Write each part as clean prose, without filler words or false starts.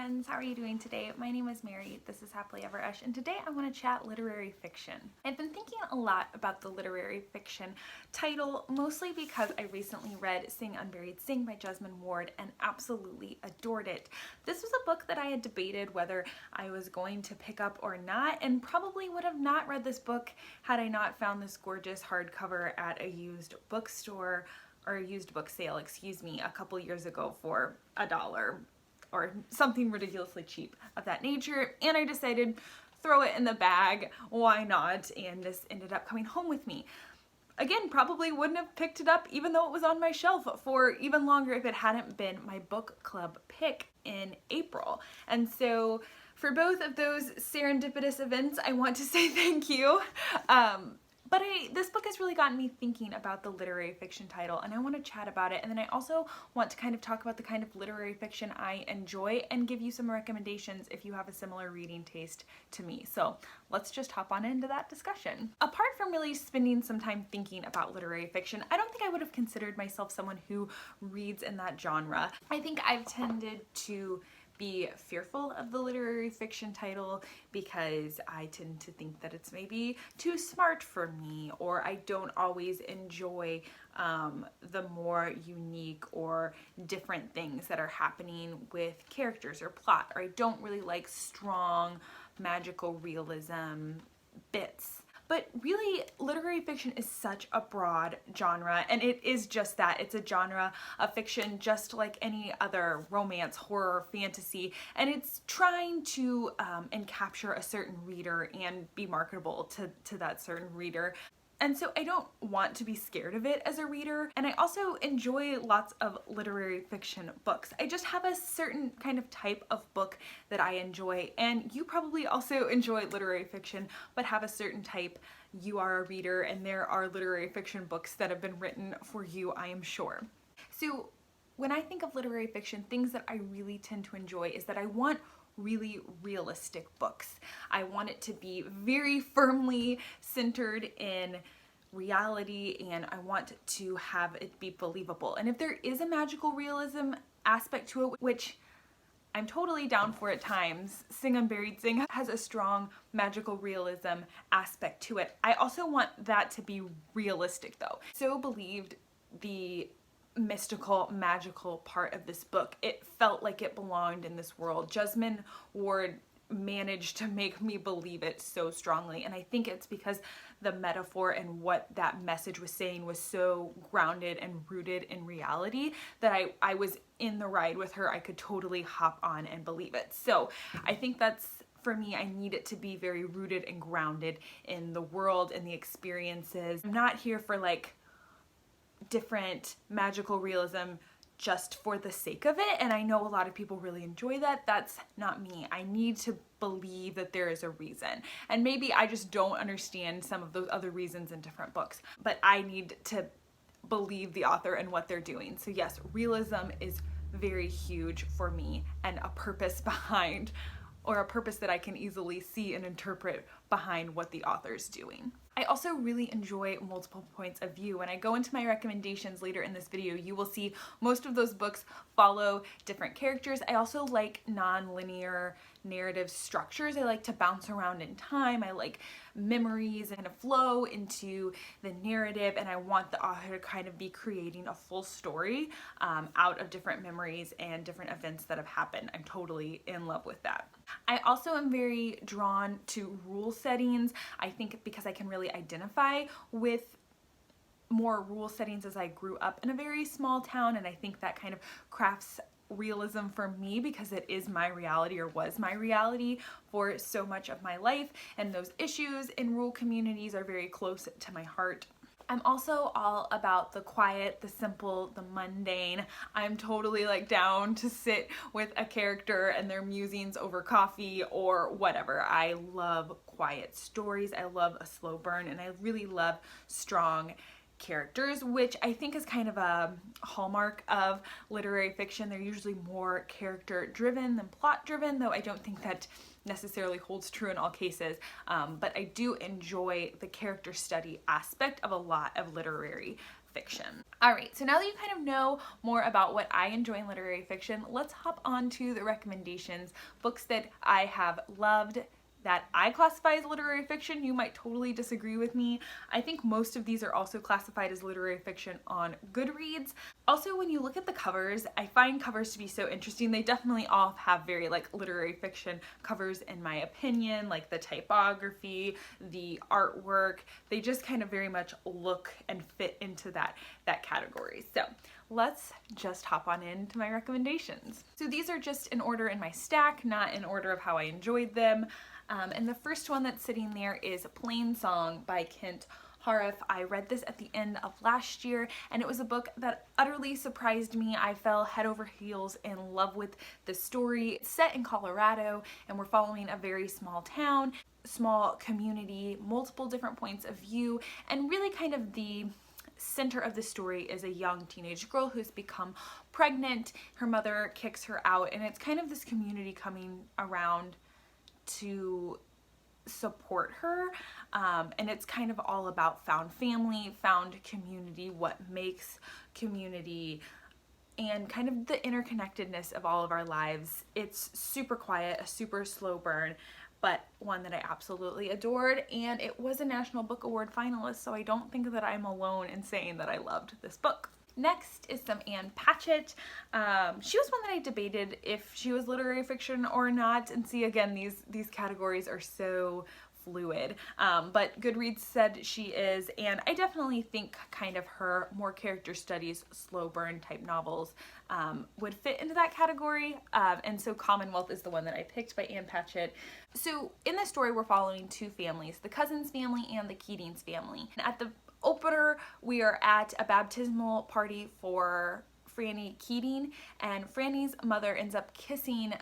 friends, how are you doing today? My name is Mary, this is Happilyeveresch, and today I want to chat literary fiction. I've been thinking a lot about the literary fiction title, mostly because I recently read Sing Unburied Sing by Jesmyn Ward and absolutely adored it. This was a book that I had debated whether I was going to pick up or not, and probably would have not read this book had I not found this gorgeous hardcover at a used bookstore, or a used book sale, excuse me, a couple years ago for $1 or something ridiculously cheap of that nature, and I decided throw it in the bag, why not, and this ended up coming home with me. Again, probably wouldn't have picked it up even though it was on my shelf for even longer if it hadn't been my book club pick in April. And so for both of those serendipitous events, I want to say thank you. But this book has really gotten me thinking about the literary fiction title, and I want to chat about it. And then I also want to kind of talk about the kind of literary fiction I enjoy and give you some recommendations if you have a similar reading taste to me. So let's just hop on into that discussion. Apart from really spending some time thinking about literary fiction, I don't think I would have considered myself someone who reads in that genre. I think I've tended to be fearful of the literary fiction title because I tend to think that it's maybe too smart for me, or I don't always enjoy the more unique or different things that are happening with characters or plot, or I don't really like strong magical realism bits. But really, literary fiction is such a broad genre, and it is just that. It's a genre of fiction just like any other romance, horror, fantasy, and it's trying to capture a certain reader and be marketable to that certain reader. And so I don't want to be scared of it as a reader, and I also enjoy lots of literary fiction books. I just have a certain kind of type of book that I enjoy, and you probably also enjoy literary fiction, but have a certain type. You are a reader, and there are literary fiction books that have been written for you, I am sure. So when I think of literary fiction, things that I really tend to enjoy is that I want really realistic books. I want it to be very firmly centered in reality, and I want to have it be believable. And if there is a magical realism aspect to it, which I'm totally down for at times, Sing Unburied Sing has a strong magical realism aspect to it. I also want that to be realistic though. So believed the mystical, magical part of this book. It felt like it belonged in this world. Jesmyn Ward managed to make me believe it so strongly, and I think it's because the metaphor and what that message was saying was so grounded and rooted in reality that I was in the ride with her. I could totally hop on and believe it. So I think that's, for me, I need it to be very rooted and grounded in the world and the experiences. I'm not here for like different magical realism just for the sake of it, and I know a lot of people really enjoy that. That's not me. I need to believe that there is a reason, and maybe I just don't understand some of those other reasons in different books, but I need to believe the author and what they're doing. So yes, realism is very huge for me, and a purpose behind, or a purpose that I can easily see and interpret behind what the author's doing. I also really enjoy multiple points of view. When I go into my recommendations later in this video, you will see most of those books follow different characters. I also like non-linear narrative structures. I like to bounce around in time. I like memories and a flow into the narrative, and I want the author to kind of be creating a full story out of different memories and different events that have happened. I'm totally in love with that. I also am very drawn to rule settings. I think because I can really identify with more rule settings as I grew up in a very small town, and I think that kind of crafts realism for me because it is my reality, or was my reality for so much of my life, and those issues in rural communities are very close to my heart. I'm also all about the quiet, the simple, the mundane. I'm totally like down to sit with a character and their musings over coffee or whatever. I love quiet stories. I love a slow burn, and I really love strong characters, which I think is kind of a hallmark of literary fiction. They're usually more character driven than plot driven, though I don't think that necessarily holds true in all cases, but I do enjoy the character study aspect of a lot of literary fiction. All right, so now that you kind of know more about what I enjoy in literary fiction, let's hop on to the recommendations, books that I have loved that I classify as literary fiction. You might totally disagree with me. I think most of these are also classified as literary fiction on Goodreads. Also, when you look at the covers, I find covers to be so interesting. They definitely all have very like literary fiction covers in my opinion, like the typography, the artwork. They just kind of very much look and fit into that category. So let's just hop on into my recommendations. So these are just in order in my stack, not in order of how I enjoyed them. And the first one that's sitting there is Plain Song by Kent Harif. I read this at the end of last year, and it was a book that utterly surprised me. I fell head over heels in love with the story. It's set in Colorado, and we're following a very small town, small community, multiple different points of view, and really kind of the center of the story is a young teenage girl who's become pregnant. Her mother kicks her out, and it's kind of this community coming around to support her, and it's kind of all about found family, found community, what makes community, and kind of the interconnectedness of all of our lives. It's super quiet, a super slow burn, but one that I absolutely adored, and it was a National Book Award finalist, so I don't think that I'm alone in saying that I loved this book. Next is some Ann Patchett. She was one that I debated if she was literary fiction or not, and see, again, these categories are so fluid, but Goodreads said she is, and I definitely think kind of her more character studies, slow burn type novels would fit into that category, and so Commonwealth is the one that I picked by Ann Patchett. So in this story, we're following two families, the Cousins family and the Keatings family. At the opener, we are at a baptismal party for Franny Keating, and Franny's mother ends up kissing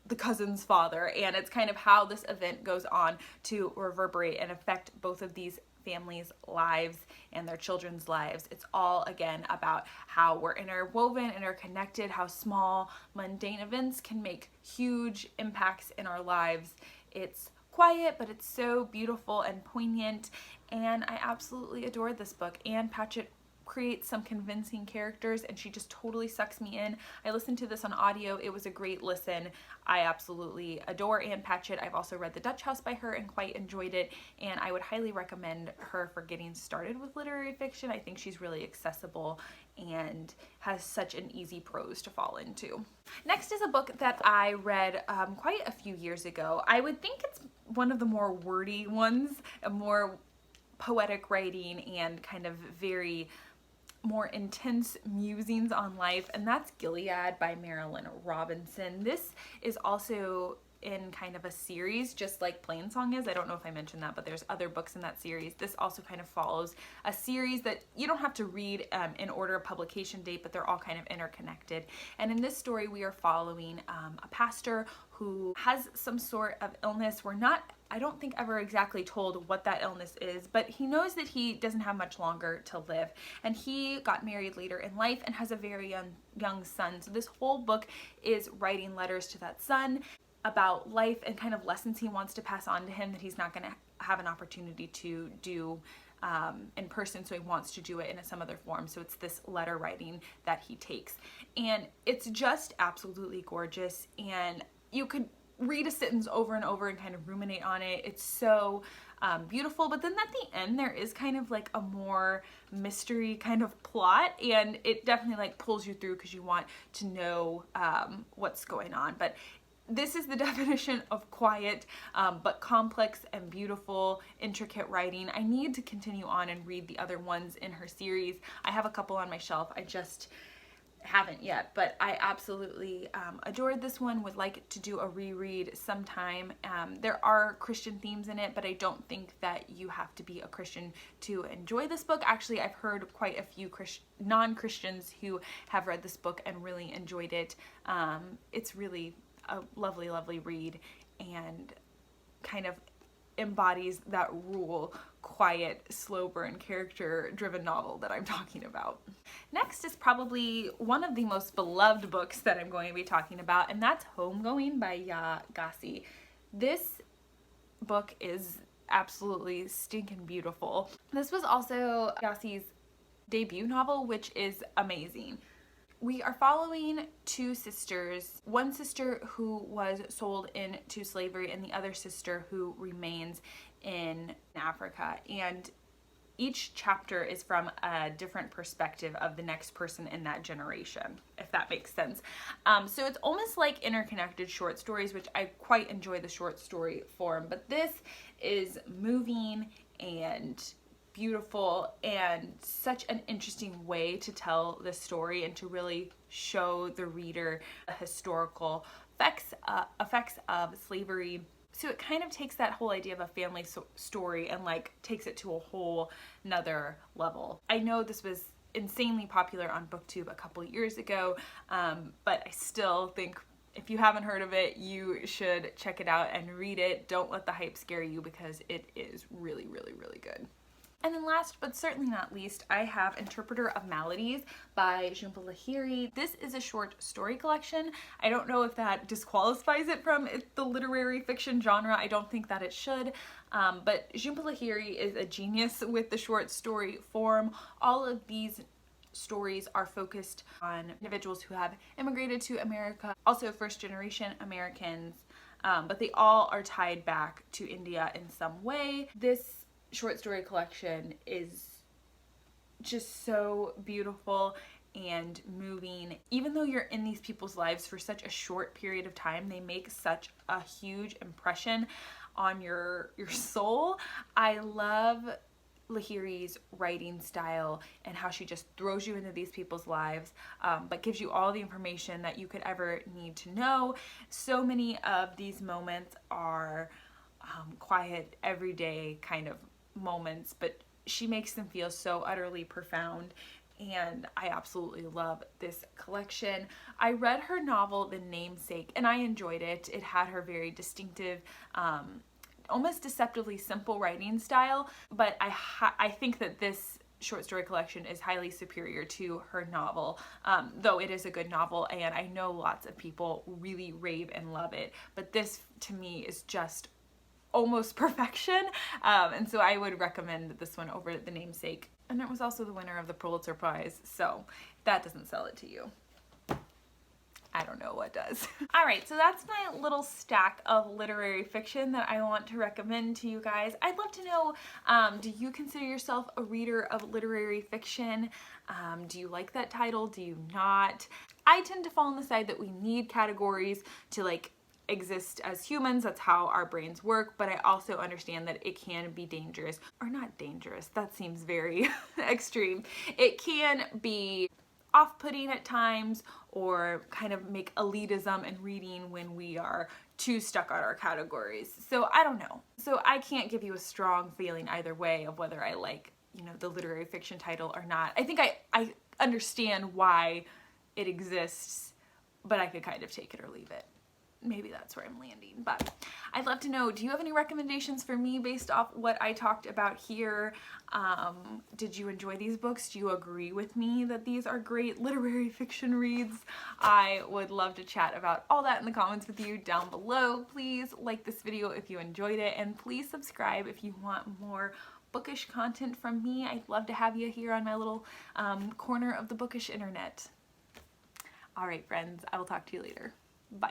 the cousin's father, and it's kind of how this event goes on to reverberate and affect both of these families' lives and their children's lives. It's all, again, about how we're interwoven, interconnected, how small, mundane events can make huge impacts in our lives. It's quiet, but it's so beautiful and poignant, and I absolutely adored this book. Ann Patchett creates some convincing characters, and she just totally sucks me in. I listened to this on audio. It was a great listen. I absolutely adore Ann Patchett. I've also read The Dutch House by her and quite enjoyed it, and I would highly recommend her for getting started with literary fiction. I think she's really accessible and has such an easy prose to fall into. Next is a book that I read quite a few years ago. I would think it's one of the more wordy ones, a more poetic writing and kind of very more intense musings on life, and that's Gilead by Marilynne Robinson. This is also in kind of a series, just like Plain Song is. I don't know if I mentioned that, but there's other books in that series. This also kind of follows a series that you don't have to read in order of publication date, but they're all kind of interconnected. And in this story, we are following a pastor who has some sort of illness. We're not, I don't think, ever exactly told what that illness is, but he knows that he doesn't have much longer to live. And he got married later in life and has a very young son. So this whole book is writing letters to that son about life and kind of lessons he wants to pass on to him that he's not going to have an opportunity to do in person, so he wants to do it in some other form. So it's this letter writing that he takes, and it's just absolutely gorgeous, and you could read a sentence over and over and kind of ruminate on it. It's so beautiful, but then at the end there is kind of like a more mystery kind of plot, and it definitely like pulls you through because you want to know what's going on. But this is the definition of quiet, but complex and beautiful, intricate writing. I need to continue on and read the other ones in her series. I have a couple on my shelf. I just haven't yet, but I absolutely adored this one. Would like to do a reread sometime. There are Christian themes in it, but I don't think that you have to be a Christian to enjoy this book. Actually, I've heard quite a few non-Christians who have read this book and really enjoyed it. It's really a lovely, lovely read, and kind of embodies that rule, quiet, slow burn, character driven novel that I'm talking about. Next is probably one of the most beloved books that I'm going to be talking about, and that's Homegoing by Ya Gassi. This book is absolutely stinking beautiful. This was also Gassi's debut novel, which is amazing. We are following two sisters, one sister who was sold into slavery and the other sister who remains in Africa. And each chapter is from a different perspective of the next person in that generation, if that makes sense. So it's almost like interconnected short stories, which I quite enjoy the short story form. But this is moving and beautiful and such an interesting way to tell the story and to really show the reader the historical effects of slavery. So it kind of takes that whole idea of a family story and like takes it to a whole nother level. I know this was insanely popular on BookTube a couple years ago, but I still think if you haven't heard of it, you should check it out and read it. Don't let the hype scare you because it is really, really, really good. And then last but certainly not least, I have Interpreter of Maladies by Jhumpa Lahiri. This is a short story collection. I don't know if that disqualifies it from the literary fiction genre. I don't think that it should, but Jhumpa Lahiri is a genius with the short story form. All of these stories are focused on individuals who have immigrated to America, also first generation Americans, but they all are tied back to India in some way. This short story collection is just so beautiful and moving. Even though you're in these people's lives for such a short period of time, they make such a huge impression on your soul. I love Lahiri's writing style and how she just throws you into these people's lives, but gives you all the information that you could ever need to know. So many of these moments are quiet, everyday kind of moments, but she makes them feel so utterly profound, and I absolutely love this collection. I read her novel The Namesake and I enjoyed it. It had her very distinctive, almost deceptively simple writing style, but I think that this short story collection is highly superior to her novel, though it is a good novel and I know lots of people really rave and love it, but this to me is just almost perfection, and so I would recommend this one over The Namesake. And it was also the winner of the Pulitzer Prize, so if that doesn't sell it to you, I don't know what does. Alright, so that's my little stack of literary fiction that I want to recommend to you guys. I'd love to know, do you consider yourself a reader of literary fiction? Do you like that title? Do you not? I tend to fall on the side that we need categories to like exist as humans. That's how our brains work, but I also understand that it can be dangerous, or not dangerous, that seems very extreme. It can be off-putting at times or kind of make elitism in reading when we are too stuck on our categories. So I don't know. So I can't give you a strong feeling either way of whether I like, you know, the literary fiction title or not. I think I understand why it exists, but I could kind of take it or leave it. Maybe that's where I'm landing, but I'd love to know, do you have any recommendations for me based off what I talked about here? Did you enjoy these books? Do you agree with me that these are great literary fiction reads? I would love to chat about all that in the comments with you down below. Please like this video if you enjoyed it, and please subscribe if you want more bookish content from me. I'd love to have you here on my little corner of the bookish internet. All right, friends, I will talk to you later.